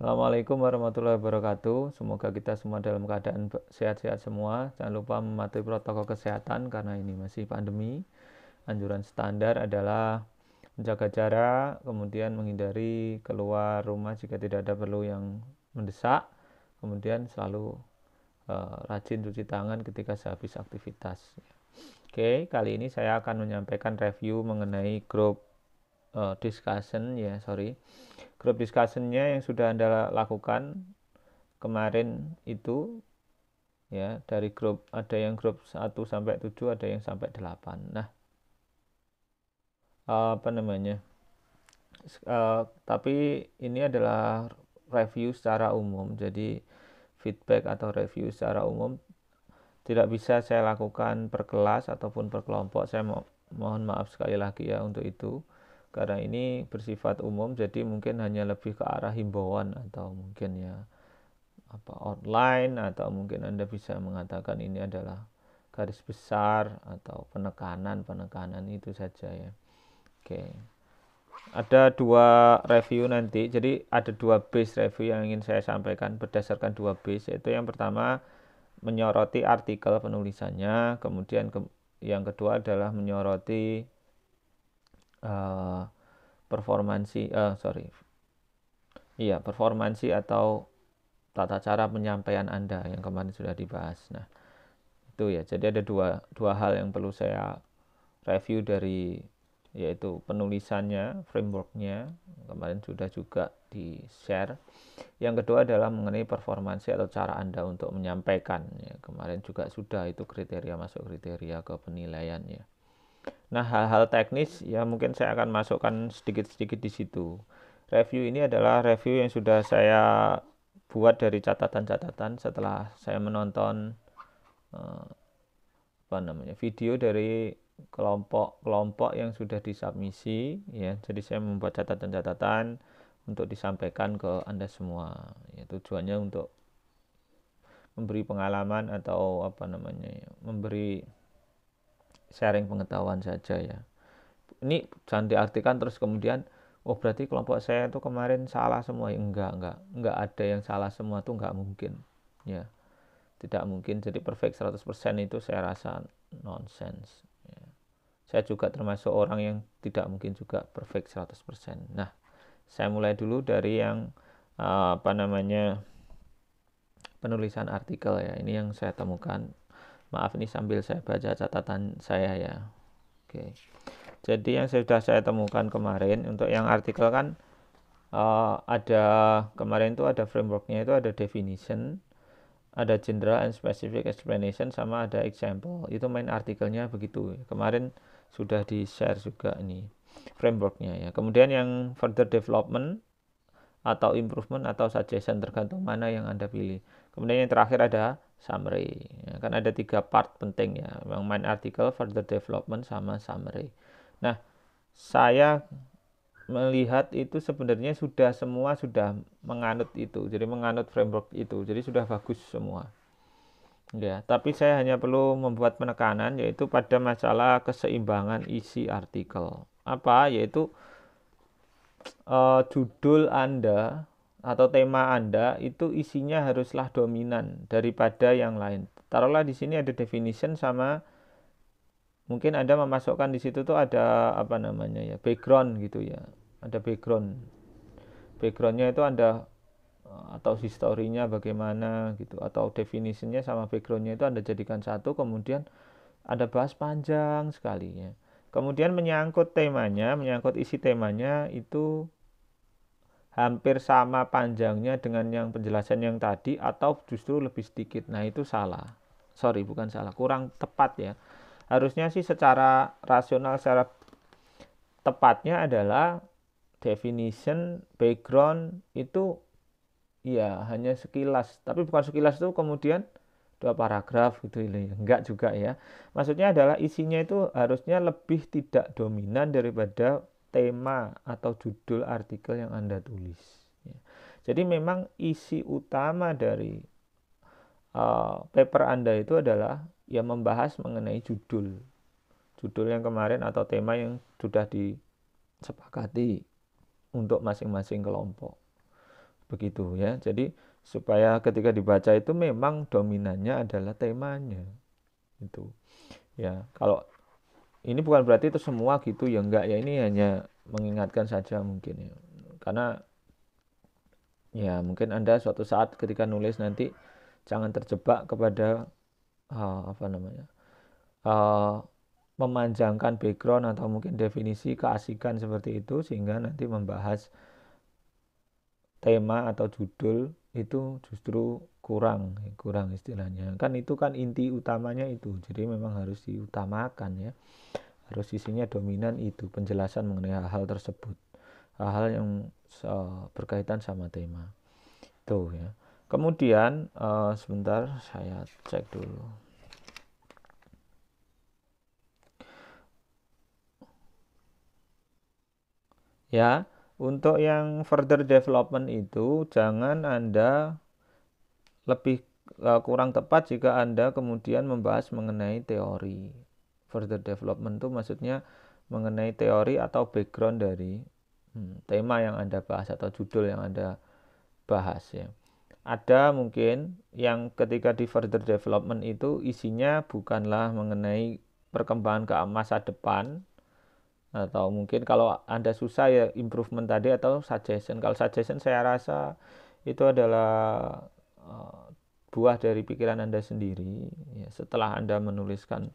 Assalamualaikum warahmatullahi wabarakatuh. Semoga kita semua dalam keadaan sehat-sehat semua. Jangan lupa mematuhi protokol kesehatan karena ini masih pandemi. Anjuran standar adalah menjaga jarak, kemudian menghindari keluar rumah jika tidak ada perlu yang mendesak, kemudian selalu rajin cuci tangan ketika sehabis aktivitas. Oke, kali ini saya akan menyampaikan review mengenai grup grup discussionnya yang sudah Anda lakukan kemarin itu, ya, dari grup ada yang grup 1 sampai 7, ada yang sampai 8. Nah, apa namanya, tapi ini adalah review secara umum, jadi feedback atau review secara umum tidak bisa saya lakukan per kelas ataupun per kelompok. Saya mohon maaf sekali lagi ya untuk itu, karena ini bersifat umum, jadi mungkin hanya lebih ke arah himbauan atau mungkin ya online, atau mungkin Anda bisa mengatakan ini adalah garis besar atau penekanan itu saja ya. Oke. Ada dua review nanti, jadi ada dua base review yang ingin saya sampaikan berdasarkan dua base, yaitu yang pertama menyoroti artikel penulisannya, kemudian yang kedua adalah menyoroti uh, performansi performansi atau tata cara penyampaian Anda yang kemarin sudah dibahas. Nah, itu ya. Jadi ada dua hal yang perlu saya review dari, yaitu penulisannya, frameworknya, kemarin sudah juga di share. Yang kedua adalah mengenai performansi atau cara Anda untuk menyampaikan ya. Kemarin juga sudah itu masuk kriteria ke penilaiannya. Nah, hal-hal teknis ya mungkin saya akan masukkan sedikit-sedikit di situ. Review ini adalah review yang sudah saya buat dari catatan-catatan setelah saya menonton eh, video dari kelompok-kelompok yang sudah disubmisi ya. Jadi saya membuat catatan-catatan untuk disampaikan ke Anda semua. Ya, tujuannya untuk memberi pengalaman atau memberi sharing pengetahuan saja ya. Ini jangan diartikan terus kemudian oh berarti kelompok saya itu kemarin salah semua. Enggak ada yang salah semua, tuh enggak mungkin. Ya, tidak mungkin. Jadi perfect 100% itu saya rasa nonsense. Ya. Saya juga termasuk orang yang tidak mungkin juga perfect 100%. Nah, saya mulai dulu dari yang penulisan artikel ya. Ini yang saya temukan. Maaf ini sambil saya baca catatan saya ya. Oke. Jadi yang sudah saya temukan kemarin untuk yang artikel kan ada kemarin itu ada frameworknya, itu ada definition, ada general and specific explanation, sama ada example. Itu main artikelnya begitu. Kemarin sudah di share juga ini frameworknya ya. Kemudian yang further development atau improvement atau suggestion tergantung mana yang Anda pilih. Kemudian yang terakhir ada summary. Ya, kan ada 3 part penting ya. Yang main artikel, further development, sama summary. Nah, saya melihat itu sebenarnya semua sudah menganut itu. Jadi menganut framework itu. Jadi sudah bagus semua. Ya, tapi saya hanya perlu membuat penekanan yaitu pada masalah keseimbangan isi artikel. Apa? Yaitu judul Anda atau tema Anda itu isinya haruslah dominan daripada yang lain. Taruhlah di sini ada definition, sama mungkin Anda memasukkan di situ tuh ada background gitu ya. Ada background. Backgroundnya itu Anda atau historinya bagaimana gitu, atau definisinya sama backgroundnya itu Anda jadikan satu, kemudian Anda bahas panjang sekali ya. Kemudian menyangkut isi temanya itu hampir sama panjangnya dengan yang penjelasan yang tadi atau justru lebih sedikit. Nah, itu salah. Sorry, bukan salah, kurang tepat ya. Harusnya sih secara rasional, secara tepatnya adalah definition, background itu ya hanya sekilas. Tapi bukan sekilas itu kemudian 2 paragraf gitu ya. Enggak juga ya. Maksudnya adalah isinya itu harusnya lebih tidak dominan daripada tema atau judul artikel yang Anda tulis. Ya. Jadi memang isi utama dari paper Anda itu adalah ya membahas mengenai judul. Judul yang kemarin atau tema yang sudah disepakati untuk masing-masing kelompok. begitu ya. Jadi supaya ketika dibaca itu memang dominannya adalah temanya itu ya. Kalau ini bukan berarti itu semua gitu ya, enggak ya, ini hanya mengingatkan saja mungkin ya, karena ya mungkin Anda suatu saat ketika nulis nanti jangan terjebak kepada apa namanya, uh, memanjangkan background atau mungkin definisi keasikan seperti itu sehingga nanti membahas tema atau judul itu justru kurang istilahnya. Kan itu kan inti utamanya itu. Jadi memang harus diutamakan ya. Harus isinya dominan itu, penjelasan mengenai hal-hal tersebut. Hal-hal yang berkaitan sama tema. Itu ya. Kemudian sebentar saya cek dulu. Ya, untuk yang further development itu jangan Anda lebih kurang tepat jika Anda kemudian membahas mengenai teori. Further development itu maksudnya mengenai teori atau background dari tema yang Anda bahas atau judul yang Anda bahas ya. Ada mungkin yang ketika di further development itu isinya bukanlah mengenai perkembangan ke masa depan, atau mungkin kalau Anda susah ya improvement tadi atau suggestion. Kalau suggestion saya rasa itu adalah buah dari pikiran Anda sendiri ya. Setelah Anda menuliskan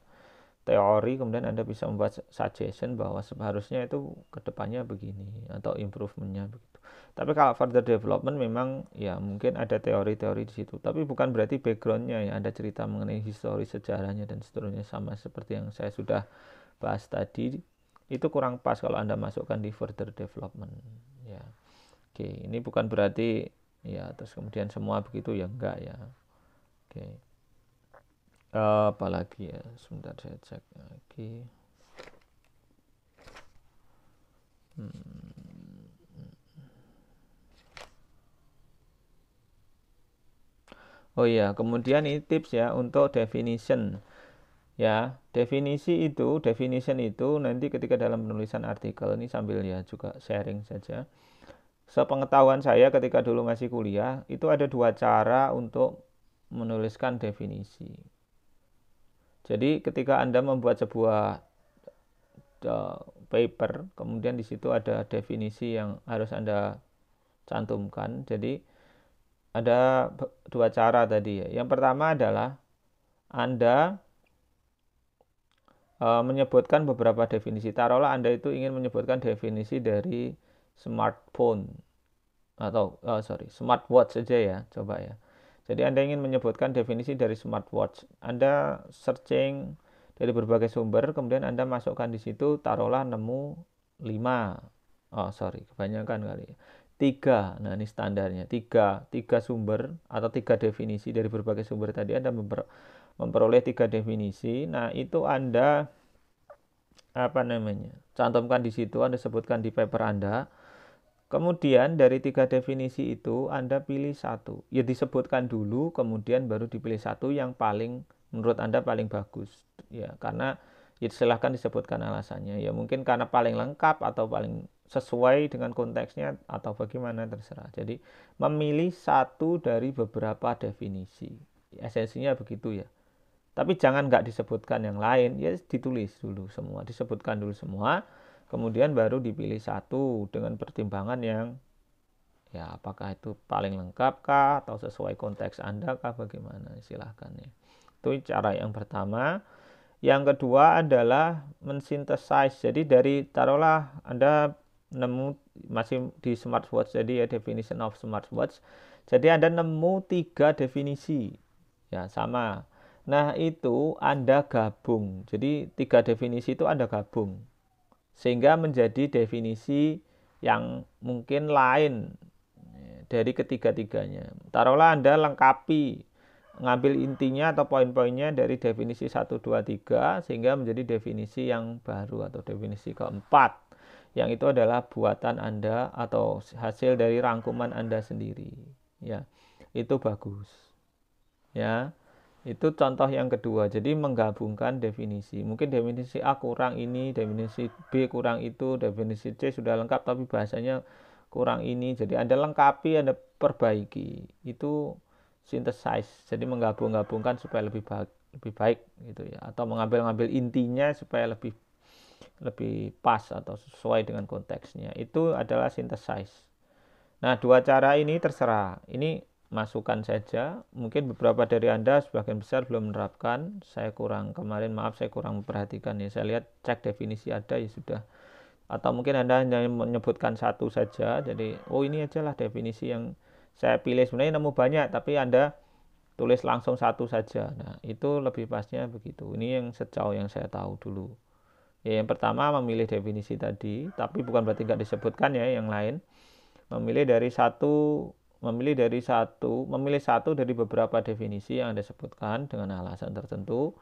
teori kemudian Anda bisa membuat suggestion bahwa seharusnya itu kedepannya begini atau improvementnya begitu. Tapi kalau further development memang ya mungkin ada teori-teori di situ, tapi bukan berarti backgroundnya ya Anda cerita mengenai histori sejarahnya dan seterusnya, sama seperti yang saya sudah bahas tadi. Itu kurang pas kalau Anda masukkan di further development ya. Oke, ini bukan berarti ya terus kemudian semua begitu ya, enggak ya. Oke. Apalagi ya, sebentar saya cek lagi. Oh iya, kemudian ini tips ya untuk definition. Ya, definition itu nanti ketika dalam penulisan artikel ini sambil ya juga sharing saja. Sepengetahuan saya ketika dulu masih kuliah, itu ada dua cara untuk menuliskan definisi. Jadi ketika Anda membuat sebuah paper, kemudian di situ ada definisi yang harus Anda cantumkan. Jadi ada dua cara tadi ya. Yang pertama adalah Anda menyebutkan beberapa definisi. Taruhlah Anda itu ingin menyebutkan definisi dari smartphone atau smartwatch saja ya, coba ya. Jadi Anda ingin menyebutkan definisi dari smartwatch. Anda searching dari berbagai sumber, kemudian Anda masukkan di situ, taruhlah nemu 5. Kebanyakan kali ya. 3. Nah, ini standarnya. 3 sumber atau 3 definisi dari berbagai sumber tadi Anda memperoleh 3 definisi. Nah, itu Anda cantumkan di situ, Anda sebutkan di paper Anda. Kemudian dari 3 definisi itu Anda pilih satu. Ya disebutkan dulu, kemudian baru dipilih satu yang paling menurut Anda paling bagus. Ya, karena ya silahkan disebutkan alasannya. Ya mungkin karena paling lengkap atau paling sesuai dengan konteksnya atau bagaimana terserah. Jadi memilih satu dari beberapa definisi. Esensinya begitu ya. Tapi jangan nggak disebutkan yang lain, ya ditulis dulu semua, disebutkan dulu semua, kemudian baru dipilih satu dengan pertimbangan yang ya apakah itu paling lengkap kah atau sesuai konteks Anda kah, bagaimana silahkan ya. Itu cara yang pertama. Yang kedua adalah mensynthesize. Jadi dari taruhlah Anda nemu masih di smartwatch, jadi ya definition of smartwatch. Jadi Anda nemu 3 definisi. Ya, sama. Nah, itu Anda gabung. Jadi 3 definisi itu Anda gabung. Sehingga menjadi definisi yang mungkin lain dari ketiga-tiganya. Taruhlah Anda lengkapi, ngambil intinya atau poin-poinnya dari definisi 1, 2, 3 sehingga menjadi definisi yang baru atau definisi keempat. Yang itu adalah buatan Anda atau hasil dari rangkuman Anda sendiri. Ya, itu bagus. Ya. Itu contoh yang kedua. Jadi menggabungkan definisi. Mungkin definisi A kurang ini, definisi B kurang itu, definisi C sudah lengkap tapi bahasanya kurang ini, jadi Anda lengkapi, Anda perbaiki. Itu synthesize, jadi menggabung-gabungkan supaya lebih baik gitu ya, atau mengambil intinya supaya lebih pas atau sesuai dengan konteksnya. Itu adalah synthesize. Nah, dua cara ini terserah. Ini masukan saja. Mungkin beberapa dari Anda sebagian besar belum menerapkan. Saya kurang memperhatikan ya. Saya lihat cek definisi ada ya sudah. Atau mungkin Anda hanya menyebutkan satu saja. Jadi, ini aja lah definisi yang saya pilih. Sebenarnya nemu banyak, tapi Anda tulis langsung satu saja. Nah, itu lebih pasnya begitu. Ini yang sejauh yang saya tahu dulu. Ya, yang pertama memilih definisi tadi, tapi bukan berarti nggak disebutkan ya yang lain. Memilih satu dari beberapa definisi yang Anda sebutkan dengan alasan tertentu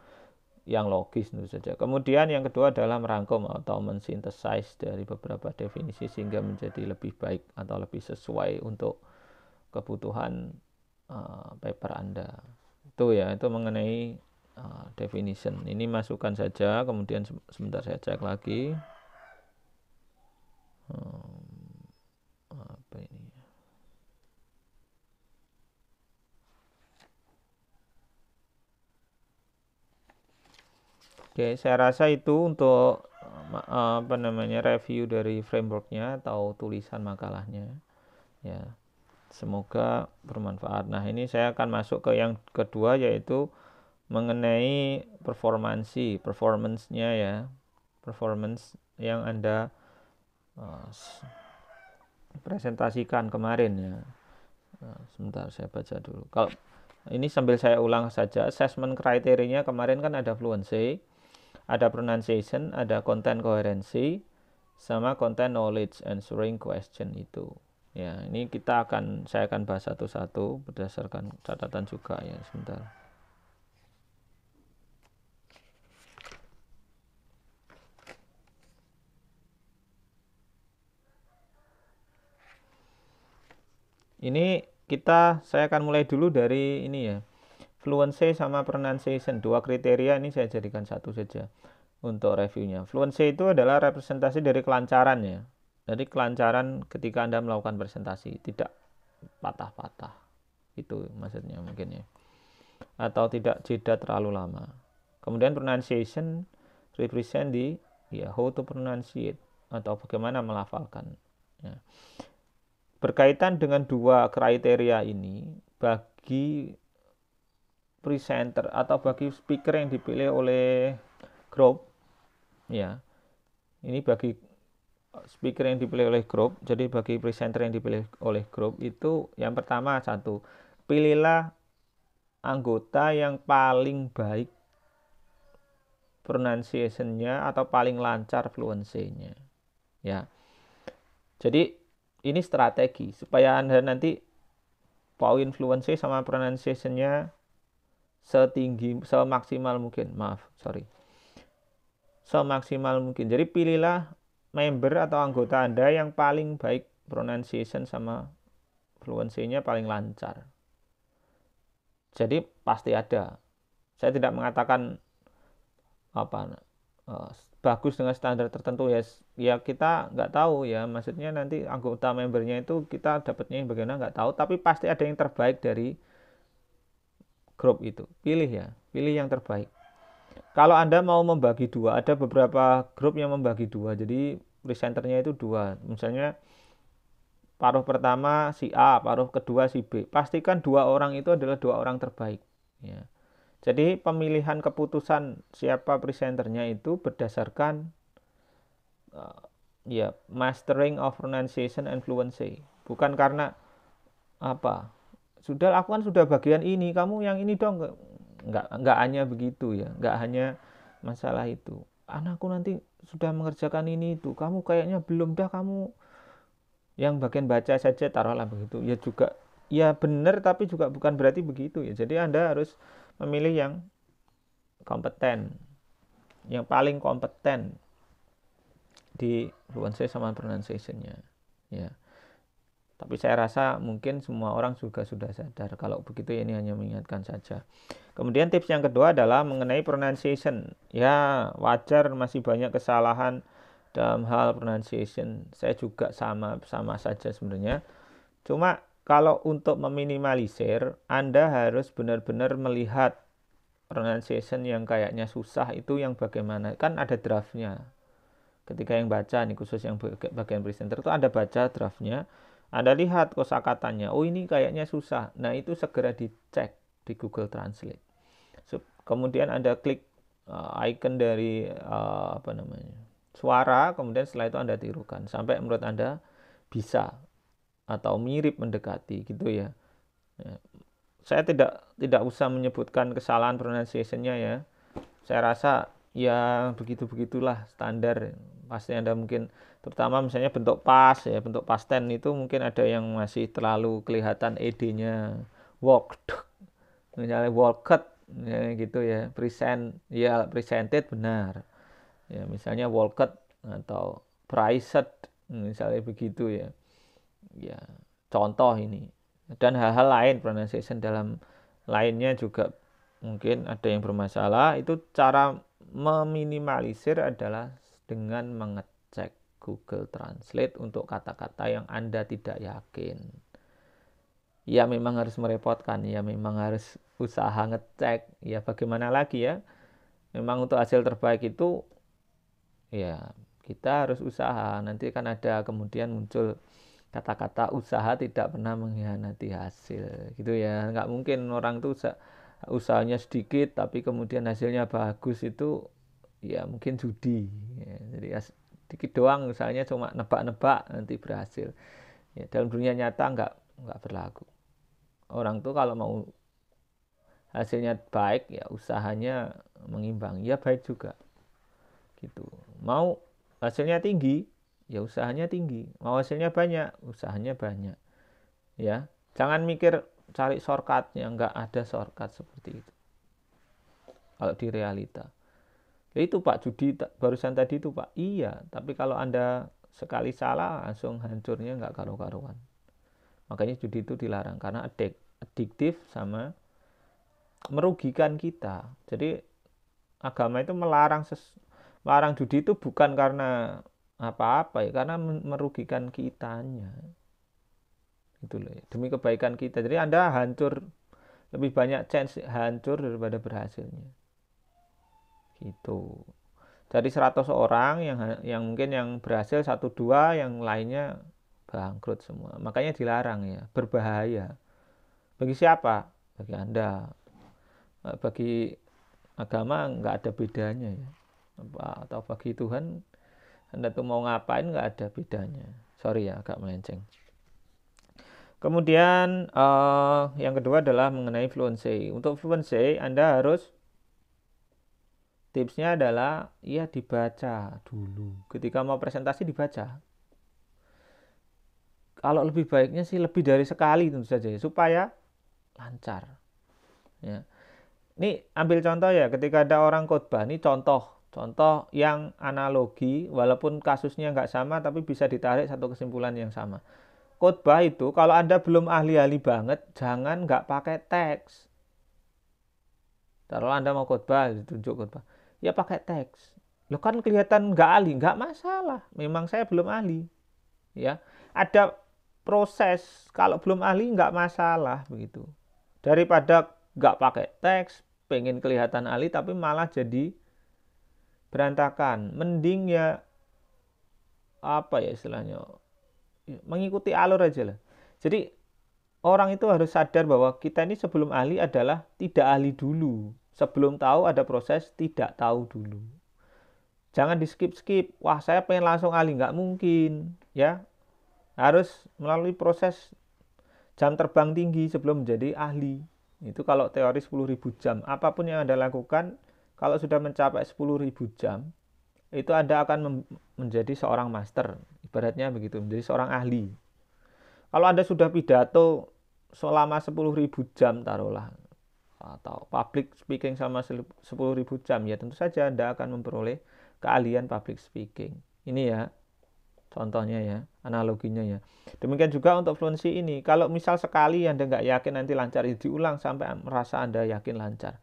yang logis tentu saja. Kemudian yang kedua adalah merangkum atau mensinthesize dari beberapa definisi sehingga menjadi lebih baik atau lebih sesuai untuk kebutuhan paper Anda. Itu mengenai definition. Ini masukan saja, kemudian sebentar saya cek lagi. Apa ini? Oke, saya rasa itu untuk review dari frameworknya atau tulisan makalahnya. Ya, semoga bermanfaat. Nah, ini saya akan masuk ke yang kedua, yaitu mengenai performance-nya ya. Performance yang Anda presentasikan kemarin ya. Sebentar saya baca dulu. Kalau ini sambil saya ulang saja, assessment kriterianya kemarin kan ada fluency, ada pronunciation, ada content coherency, sama content knowledge answering question itu. Ya, ini saya akan bahas satu-satu berdasarkan catatan juga ya, sebentar. Ini saya akan mulai dulu dari ini ya. Fluency sama pronunciation, dua kriteria ini saya jadikan satu saja untuk reviewnya. Fluency itu adalah representasi dari kelancaran ya. Jadi kelancaran ketika Anda melakukan presentasi, tidak patah-patah. Itu maksudnya mungkin ya. Atau tidak jeda terlalu lama. Kemudian pronunciation represent how to pronunciate atau bagaimana melafalkan. Ya. Berkaitan dengan dua kriteria ini, bagi presenter atau bagi speaker yang dipilih oleh grup, ya, ini bagi speaker yang dipilih oleh grup, jadi bagi presenter yang dipilih oleh grup itu yang pertama satu, pilihlah anggota yang paling baik pronunciation-nya atau paling lancar fluency-nya. Ya. Jadi ini strategi supaya Anda nanti poin fluency sama pronunciation-nya semaksimal mungkin. Semaksimal mungkin. Jadi pilihlah member atau anggota Anda yang paling baik pronunciation sama fluency-nya paling lancar. Jadi pasti ada. Saya tidak mengatakan bagus dengan standar tertentu ya kita nggak tahu ya, maksudnya nanti anggota membernya itu kita dapatnya yang bagaimana nggak tahu, tapi pasti ada yang terbaik dari grup itu. Pilih yang terbaik. Kalau Anda mau membagi dua, ada beberapa grup yang membagi dua, jadi presenternya itu dua, misalnya paruh pertama si A, paruh kedua si B, pastikan dua orang itu adalah dua orang terbaik ya. Jadi pemilihan keputusan siapa presenternya itu berdasarkan mastering of pronunciation and fluency. Bukan karena aku kan sudah bagian ini, kamu yang ini dong. Enggak hanya begitu ya, enggak hanya masalah itu. Anakku nanti sudah mengerjakan ini itu, kamu kayaknya belum dah, kamu yang bagian baca saja, taruhlah begitu. Ya juga, ya benar, tapi juga bukan berarti begitu ya. Jadi Anda harus memilih yang kompeten, yang paling kompeten di fluency sama pronunciation-nya ya. Tapi saya rasa mungkin semua orang juga sudah sadar kalau begitu ya, ini hanya mengingatkan saja. Kemudian tips yang kedua adalah mengenai pronunciation. Ya wajar masih banyak kesalahan dalam hal pronunciation saya juga sama saja sebenarnya. Cuma kalau untuk meminimalisir, Anda harus benar-benar melihat pronunciation yang kayaknya susah itu yang bagaimana. Kan ada draftnya. Ketika yang baca nih, khusus yang bagian presenter itu ada baca draftnya. Anda lihat kosakatanya. Oh ini kayaknya susah. Nah itu segera dicek di Google Translate. Kemudian Anda klik icon dari suara, kemudian setelah itu Anda tirukan sampai menurut Anda bisa atau mirip mendekati gitu ya. Saya tidak usah menyebutkan kesalahan pronunciation-nya ya. Saya rasa ya begitu-begitulah standar. Pasti Anda mungkin terutama misalnya bentuk pas ya, bentuk past tense itu mungkin ada yang masih terlalu kelihatan ed-nya. Walked, misalnya walked ya gitu ya. Presented benar. Ya, misalnya walked atau priced misalnya begitu ya. Ya, contoh ini. Dan hal-hal lain pronunciation dalam lainnya juga mungkin ada yang bermasalah. Itu cara meminimalisir adalah dengan mengecek Google Translate untuk kata-kata yang Anda tidak yakin. Ya memang harus merepotkan, ya memang harus usaha ngecek. Ya bagaimana lagi ya. Memang untuk hasil terbaik itu ya kita harus usaha. Nanti kan ada kemudian muncul kata-kata usaha tidak pernah mengkhianati hasil gitu ya. Nggak mungkin orang tuh usahanya sedikit tapi kemudian hasilnya bagus, itu ya mungkin judi ya. Jadi ya, sedikit doang usahanya cuma nebak-nebak nanti berhasil ya. Dalam dunia nyata nggak berlaku. Orang tuh kalau mau hasilnya baik ya usahanya mengimbang ya baik juga gitu. Mau hasilnya tinggi ya usahanya tinggi, mau hasilnya banyak usahanya banyak ya. Jangan mikir cari shortcutnya, nggak ada shortcut seperti itu kalau di realita ya. Itu Pak judi barusan tadi itu Pak, iya, tapi kalau Anda sekali salah langsung hancurnya nggak karu-karuan. Makanya judi itu dilarang karena adiktif sama merugikan kita. Jadi agama itu melarang judi itu bukan karena apa-apa ya, karena merugikan kitanya itu loh ya. Demi kebaikan kita, jadi Anda hancur, lebih banyak chance hancur daripada berhasilnya gitu. Dari 100 orang yang mungkin yang berhasil 1-2, yang lainnya bangkrut semua. Makanya dilarang ya, berbahaya. Bagi siapa? Bagi Anda. Bagi agama nggak ada bedanya ya. Atau bagi Tuhan, Anda tuh mau ngapain nggak ada bedanya. Sorry ya agak melenceng. Kemudian yang kedua adalah mengenai fluency. Untuk fluency Anda harus, tipsnya adalah ya dibaca dulu. Ketika mau presentasi dibaca. Kalau lebih baiknya sih lebih dari sekali tentu saja ya, supaya lancar. Ya. Ini ambil contoh ya, ketika ada orang khotbah, ini contoh yang analogi, walaupun kasusnya nggak sama, tapi bisa ditarik satu kesimpulan yang sama. Khotbah itu, kalau Anda belum ahli-ahli banget, jangan nggak pakai teks. Kalau Anda mau khotbah, ditunjuk khotbah, ya pakai teks. Loh kan kelihatan nggak ahli, nggak masalah. Memang saya belum ahli. Ya, ada proses. Kalau belum ahli nggak masalah begitu. Daripada nggak pakai teks, pengen kelihatan ahli tapi malah jadi berantakan. Mending ya apa ya istilahnya, mengikuti alur aja lah. Jadi orang itu harus sadar bahwa kita ini sebelum ahli adalah tidak ahli dulu. Sebelum tahu ada proses tidak tahu dulu. Jangan di skip. Wah saya pengen langsung ahli, nggak mungkin ya. Harus melalui proses jam terbang tinggi sebelum menjadi ahli. Itu kalau teori 10.000 jam. Apapun yang Anda lakukan, kalau sudah mencapai 10.000 jam, itu Anda akan menjadi seorang master. Ibaratnya begitu, menjadi seorang ahli. Kalau Anda sudah pidato selama 10.000 jam taruhlah, atau public speaking selama 10.000 jam, ya tentu saja Anda akan memperoleh keahlian public speaking. Ini ya contohnya ya, analoginya ya. Demikian juga untuk fluency ini. Kalau misal sekali Anda nggak yakin nanti lancar, diulang sampai merasa Anda yakin lancar.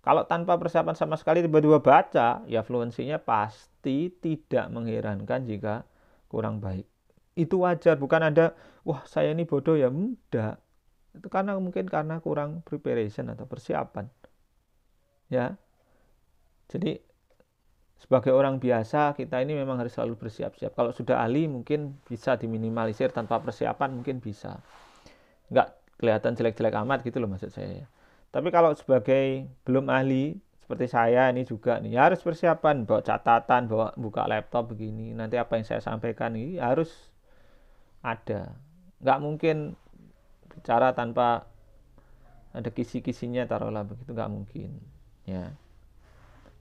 Kalau tanpa persiapan sama sekali tiba-tiba baca, ya fluensinya pasti tidak mengherankan jika kurang baik. Itu wajar, bukan ada, wah saya ini bodoh ya, enggak. Itu karena mungkin karena kurang preparation atau persiapan. Ya, jadi sebagai orang biasa kita ini memang harus selalu bersiap-siap. Kalau sudah ahli mungkin bisa diminimalisir tanpa persiapan mungkin bisa. Nggak kelihatan jelek-jelek amat gitu loh maksud saya ya. Tapi kalau sebagai belum ahli seperti saya ini juga nih harus persiapan, bawa catatan, bawa buka laptop begini. Nanti apa yang saya sampaikan ini harus ada. Nggak mungkin bicara tanpa ada kisi-kisinya, taruhlah begitu, nggak mungkin ya.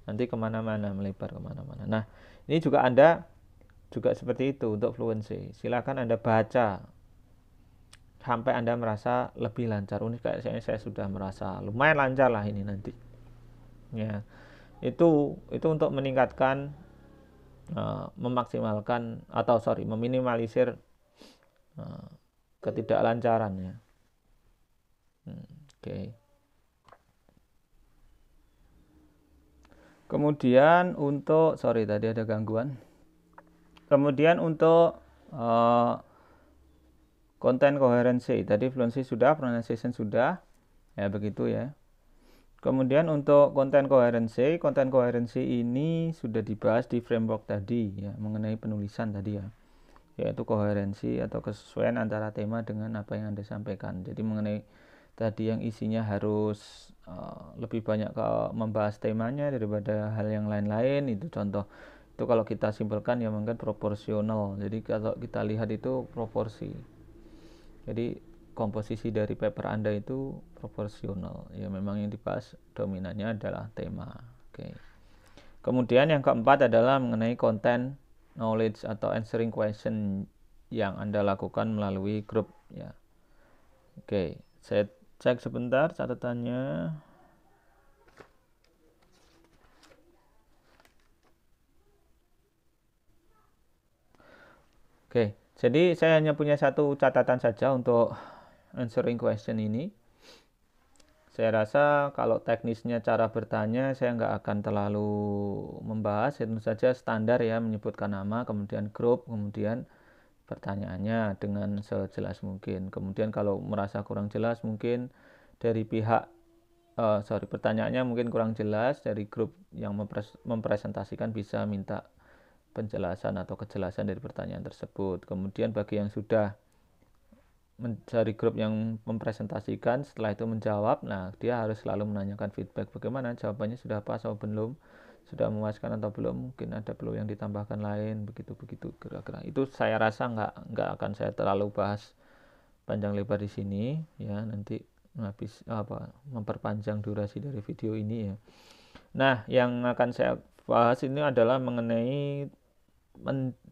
Nanti kemana-mana, melebar kemana-mana. Nah, ini juga Anda juga seperti itu untuk fluency. Silakan Anda baca sampai Anda merasa lebih lancar. Ini kayaknya saya sudah merasa lumayan lancar lah ini nanti. Ya, itu untuk meningkatkan, memaksimalkan atau meminimalisir ketidaklancaran ya. Oke. Kemudian untuk tadi ada gangguan. Kemudian untuk konten koherensi, tadi fluency sudah, pronunciation sudah, ya begitu ya. Kemudian untuk konten koherensi ini sudah dibahas di framework tadi ya, mengenai penulisan tadi ya, yaitu koherensi atau kesesuaian antara tema dengan apa yang Anda sampaikan. Jadi mengenai tadi yang isinya harus lebih banyak ke membahas temanya daripada hal yang lain-lain, itu contoh. Itu kalau kita simpelkan ya mungkin proporsional. Jadi kalau kita lihat itu proporsi. Jadi komposisi dari paper Anda itu proporsional. Ya memang yang dibahas dominannya adalah tema. Oke. Kemudian yang keempat adalah mengenai content knowledge atau answering question yang Anda lakukan melalui grup ya. Oke, saya cek sebentar catatannya. Oke, jadi saya hanya punya satu catatan saja untuk answering question ini. Saya rasa kalau teknisnya cara bertanya saya nggak akan terlalu membahas, tentu saja standar ya, menyebutkan nama, kemudian grup, kemudian pertanyaannya dengan sejelas mungkin. Kemudian kalau merasa kurang jelas mungkin dari pihak pertanyaannya mungkin kurang jelas, dari grup yang mempresentasikan bisa minta penjelasan atau kejelasan dari pertanyaan tersebut. Kemudian bagi yang sudah mencari grup yang mempresentasikan, setelah itu menjawab, nah dia harus selalu menanyakan feedback bagaimana jawabannya, sudah pas atau belum, sudah memuaskan atau belum, mungkin ada perlu yang ditambahkan lain, begitu kira-kira. Itu saya rasa nggak akan saya terlalu bahas panjang lebar di sini ya, nanti habis memperpanjang durasi dari video ini ya. Nah, yang akan saya bahas ini adalah mengenai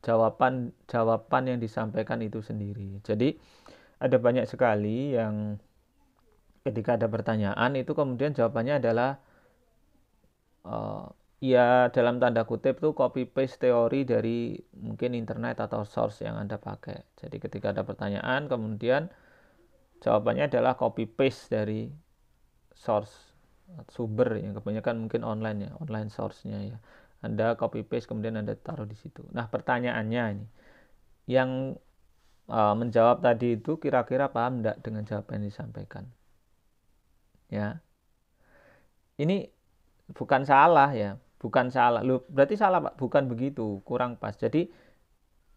jawaban yang disampaikan itu sendiri. Jadi ada banyak sekali yang ketika ada pertanyaan itu kemudian jawabannya adalah ya dalam tanda kutip itu copy paste teori dari mungkin internet atau source yang Anda pakai. Jadi ketika ada pertanyaan kemudian jawabannya adalah copy paste dari source, sumber yang kebanyakan mungkin online ya, online source-nya ya. Anda copy paste kemudian Anda taruh di situ. Nah, pertanyaannya ini yang menjawab tadi itu kira-kira paham enggak dengan jawaban yang disampaikan ya. Ini bukan salah ya, bukan salah. Loh, berarti salah Pak, bukan begitu, kurang pas. Jadi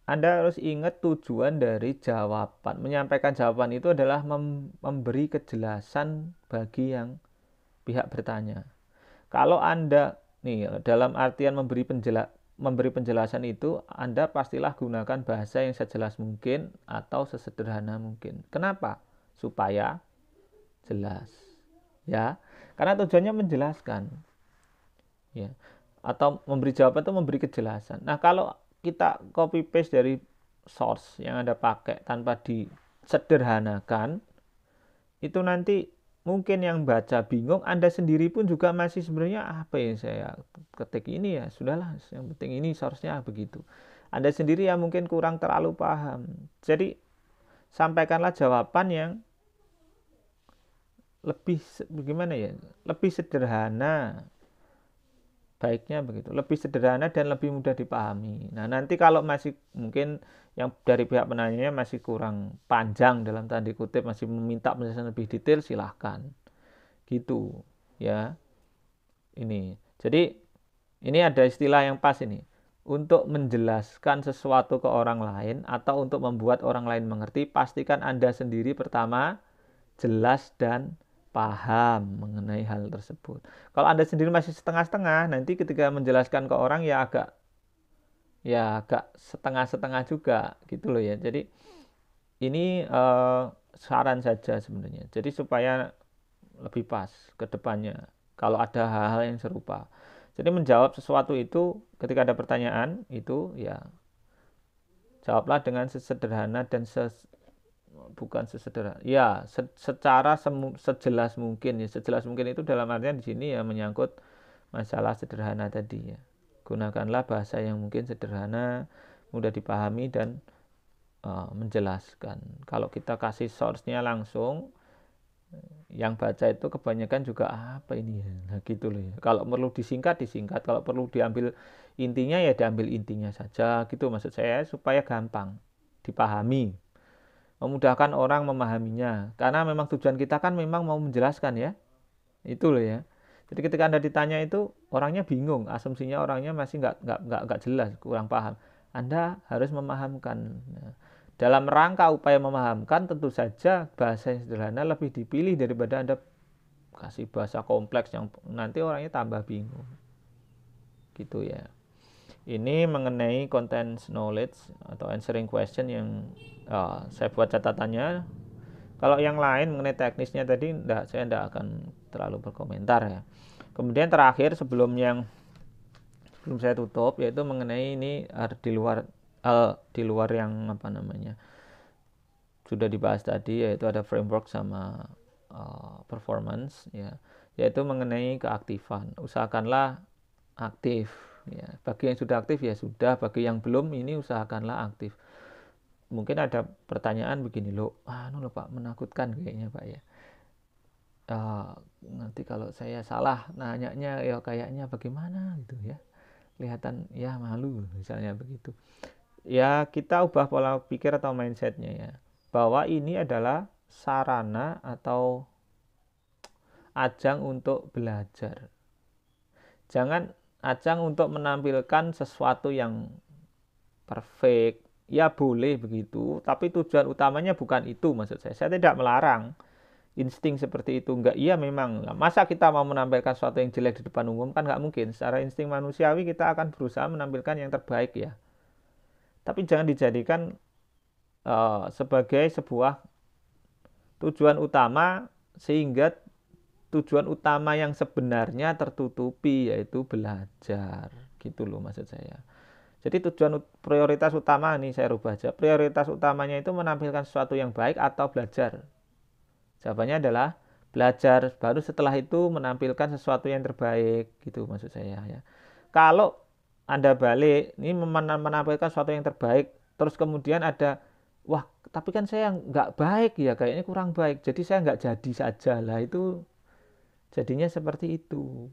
Anda harus ingat tujuan dari jawaban. Menyampaikan jawaban itu adalah memberi kejelasan bagi yang pihak bertanya. Kalau Anda nih dalam artian memberi penjelasan itu, Anda pastilah gunakan bahasa yang sejelas mungkin atau sesederhana mungkin. Kenapa? Supaya jelas. Ya. Karena tujuannya menjelaskan. Ya. Atau memberi jawaban itu memberi kejelasan. Nah, kalau kita copy paste dari source yang Anda pakai tanpa disederhanakan, itu nanti mungkin yang baca bingung, Anda sendiri pun juga masih sebenarnya apa yang saya ketik ini ya, sudahlah, yang penting ini source-nya begitu. Anda sendiri ya mungkin kurang terlalu paham. Jadi sampaikanlah jawaban yang gimana ya, lebih sederhana, baiknya begitu, lebih sederhana dan lebih mudah dipahami. Nah, nanti kalau masih mungkin yang dari pihak penanyanya masih kurang panjang dalam tanda kutip, masih meminta penjelasan lebih detail, silahkan gitu ya. Ini jadi ini ada istilah yang pas ini, untuk menjelaskan sesuatu ke orang lain atau untuk membuat orang lain mengerti, pastikan Anda sendiri pertama jelas dan paham mengenai hal tersebut. Kalau Anda sendiri masih setengah-setengah, nanti ketika menjelaskan ke orang ya agak setengah-setengah juga gitu loh ya. Jadi ini saran saja sebenarnya. Jadi supaya lebih pas ke depannya kalau ada hal-hal yang serupa. Jadi menjawab sesuatu itu ketika ada pertanyaan itu ya jawablah dengan sesederhana dan bukan sesederhana. Ya, secara sejelas mungkin ya. Sejelas mungkin itu dalam artian di sini ya menyangkut masalah sederhana tadi ya. Gunakanlah bahasa yang mungkin sederhana, mudah dipahami dan menjelaskan. Kalau kita kasih source-nya langsung, yang baca itu kebanyakan juga apa ini ya, nah gitu loh ya. Kalau perlu disingkat, kalau perlu diambil intinya ya diambil intinya saja gitu maksud saya, supaya gampang dipahami, memudahkan orang memahaminya, karena memang tujuan kita kan memang mau menjelaskan ya, itu loh ya. Jadi ketika Anda ditanya itu orangnya bingung, asumsinya orangnya masih nggak jelas, kurang paham, Anda harus memahamkan. Nah, dalam rangka upaya memahamkan, tentu saja bahasa yang sederhana lebih dipilih daripada Anda kasih bahasa kompleks yang nanti orangnya tambah bingung. Gitu ya. Ini mengenai content knowledge atau answering question yang saya buat catatannya. Kalau yang lain mengenai teknisnya tadi saya tidak akan terlalu berkomentar ya. Kemudian terakhir sebelum saya tutup, yaitu mengenai ini di luar yang apa namanya sudah dibahas tadi, yaitu ada framework sama performance ya, yaitu mengenai keaktifan. Usahakanlah aktif ya. Bagi yang sudah aktif ya sudah, bagi yang belum ini usahakanlah aktif. Mungkin ada pertanyaan begini loh, loh Pak, menakutkan kayaknya Pak ya. Nanti kalau saya salah nanyanya ya kayaknya bagaimana gitu ya, kelihatan ya malu misalnya begitu ya. Kita ubah pola pikir atau mindsetnya ya, bahwa ini adalah sarana atau ajang untuk belajar, jangan ajang untuk menampilkan sesuatu yang perfect. Ya boleh begitu, tapi tujuan utamanya bukan itu maksud saya tidak melarang insting seperti itu, enggak, iya memang. Masa kita mau menampilkan sesuatu yang jelek di depan umum, kan nggak mungkin. Secara insting manusiawi kita akan berusaha menampilkan yang terbaik ya, tapi jangan dijadikan sebagai sebuah tujuan utama sehingga tujuan utama yang sebenarnya tertutupi, yaitu belajar gitu loh maksud saya. Jadi tujuan prioritas utama nih saya rubah aja, prioritas utamanya itu menampilkan sesuatu yang baik atau belajar. Jawabannya adalah belajar, baru setelah itu menampilkan sesuatu yang terbaik gitu maksud saya ya. Kalau Anda balik ini menampilkan sesuatu yang terbaik, terus kemudian ada, wah tapi kan saya nggak baik ya, kayaknya kurang baik, jadi saya nggak jadi saja lah, itu jadinya seperti itu.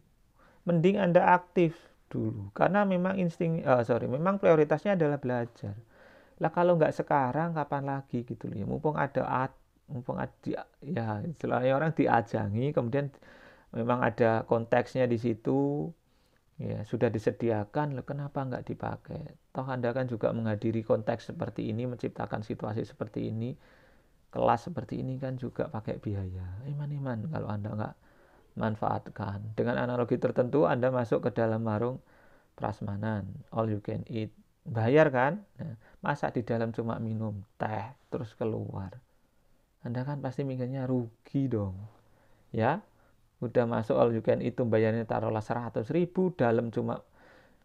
Mending Anda aktif dulu, karena memang memang prioritasnya adalah belajar. Lah kalau nggak sekarang kapan lagi gitu loh ya, mumpung ya istilahnya orang diajangi, kemudian memang ada konteksnya di situ ya, sudah disediakan, loh kenapa nggak dipakai? Toh Anda kan juga menghadiri konteks seperti ini, menciptakan situasi seperti ini, kelas seperti ini kan juga pakai biaya. Iman kalau Anda nggak manfaatkan. Dengan analogi tertentu, Anda masuk ke dalam warung prasmanan, all you can eat, bayar kan? Nah, masa di dalam cuma minum teh terus keluar, Anda kan pasti mikirnya rugi dong ya. Udah masuk all you can eat, bayarnya taruhlah 100.000, dalam cuma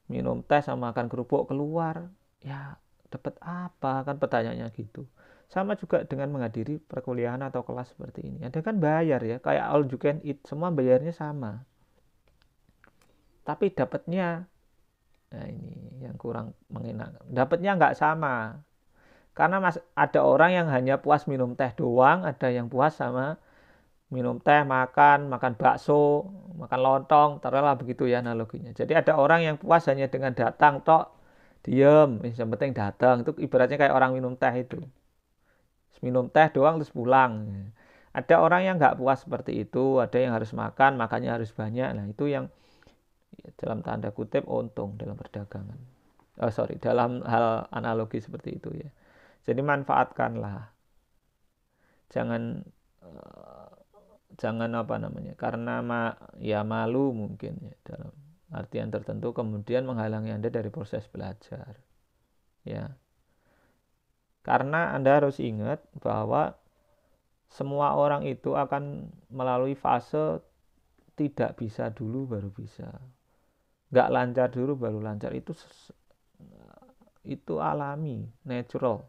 minum teh sama makan kerupuk, keluar ya dapat apa, kan pertanyaannya gitu. Sama juga dengan menghadiri perkuliahan atau kelas seperti ini, Anda kan bayar ya, kayak all you can eat, semua bayarnya sama, tapi dapatnya, nah ini yang kurang mengenakan, dapatnya nggak sama. Karena ada orang yang hanya puas minum teh doang, ada yang puas sama minum teh, makan bakso, makan lontong, taruhlah begitu ya analoginya. Jadi ada orang yang puas hanya dengan datang tok, diem, yang penting datang. Itu ibaratnya kayak orang minum teh itu. Minum teh doang terus pulang. Ada orang yang nggak puas seperti itu, ada yang harus makan, makannya harus banyak. Nah itu yang dalam tanda kutip untung dalam perdagangan. Oh sorry, dalam hal analogi seperti itu ya. Jadi manfaatkanlah. Jangan jangan apa namanya, karena ya malu mungkin ya dalam artian tertentu kemudian menghalangi Anda dari proses belajar. Ya. Karena Anda harus ingat bahwa semua orang itu akan melalui fase tidak bisa dulu baru bisa. Nggak lancar dulu baru lancar. Itu alami, natural.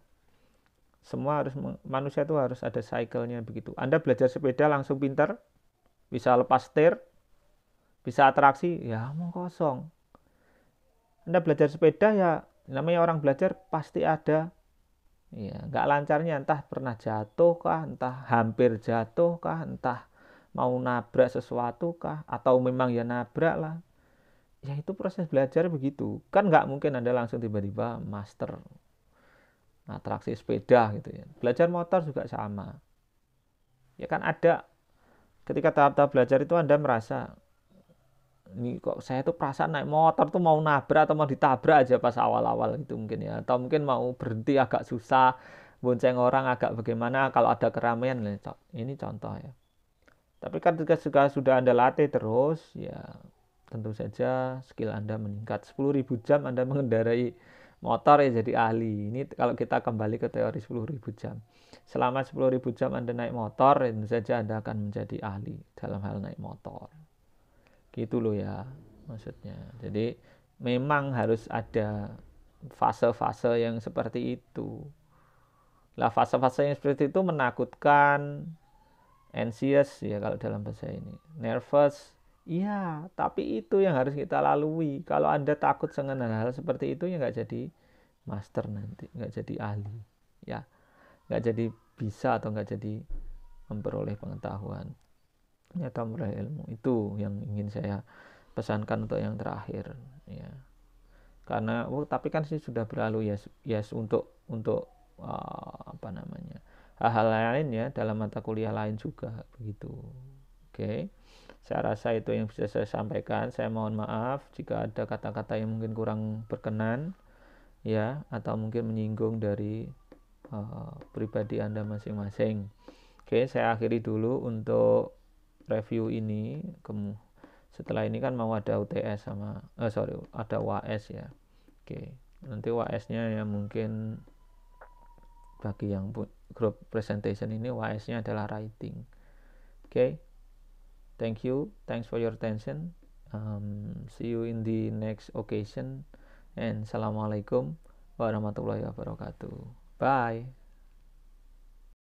Semua harus, manusia itu harus ada cycle-nya begitu. Anda belajar sepeda langsung pintar, bisa lepas setir, bisa atraksi, ya omong kosong. Anda belajar sepeda ya, namanya orang belajar pasti ada, ya nggak lancarnya, entah pernah jatuh kah, entah hampir jatuh kah, entah mau nabrak sesuatu kah, atau memang ya nabrak lah. Ya itu proses belajar begitu. Kan nggak mungkin Anda langsung tiba-tiba master atraksi sepeda gitu ya. Belajar motor juga sama. Ya kan ada ketika tahap-tahap belajar itu Anda merasa ini kok saya tuh perasaan naik motor tuh mau nabrak atau mau ditabrak aja pas awal-awal gitu mungkin ya. Atau mungkin mau berhenti agak susah, bonceng orang agak bagaimana kalau ada keramaian. Ini contoh ya. Tapi kan ketika sudah Anda latih terus ya tentu saja skill Anda meningkat. 10.000 jam Anda mengendarai motor ya jadi ahli. Ini kalau kita kembali ke teori 10.000 jam. Selama 10.000 jam Anda naik motor, tentu saja Anda akan menjadi ahli dalam hal naik motor. Gitu loh ya maksudnya. Jadi memang harus ada fase-fase yang seperti itu. Lah fase-fase yang seperti itu menakutkan, anxious ya kalau dalam bahasa ini, nervous. Iya, tapi itu yang harus kita lalui. Kalau Anda takut dengan hal-hal seperti itu ya nggak jadi master nanti, nggak jadi ahli, ya nggak jadi bisa atau nggak jadi memperoleh pengetahuan atau memperoleh ilmu. Itu yang ingin saya pesankan untuk yang terakhir, ya. Karena tapi kan sih sudah berlalu ya, untuk apa namanya hal-hal lain ya dalam mata kuliah lain juga begitu. Oke. Saya rasa itu yang bisa saya sampaikan. Saya mohon maaf jika ada kata-kata yang mungkin kurang berkenan ya, atau mungkin menyinggung dari pribadi Anda masing-masing. Oke, saya akhiri dulu untuk review ini. Setelah ini kan mau ada UTS sama ada UAS ya. Oke, nanti UAS-nya ya mungkin bagi yang group presentation ini UAS-nya adalah writing. Oke. Thank you. Thanks for your attention. See you in the next occasion. And Assalamualaikum warahmatullahi wabarakatuh. Bye.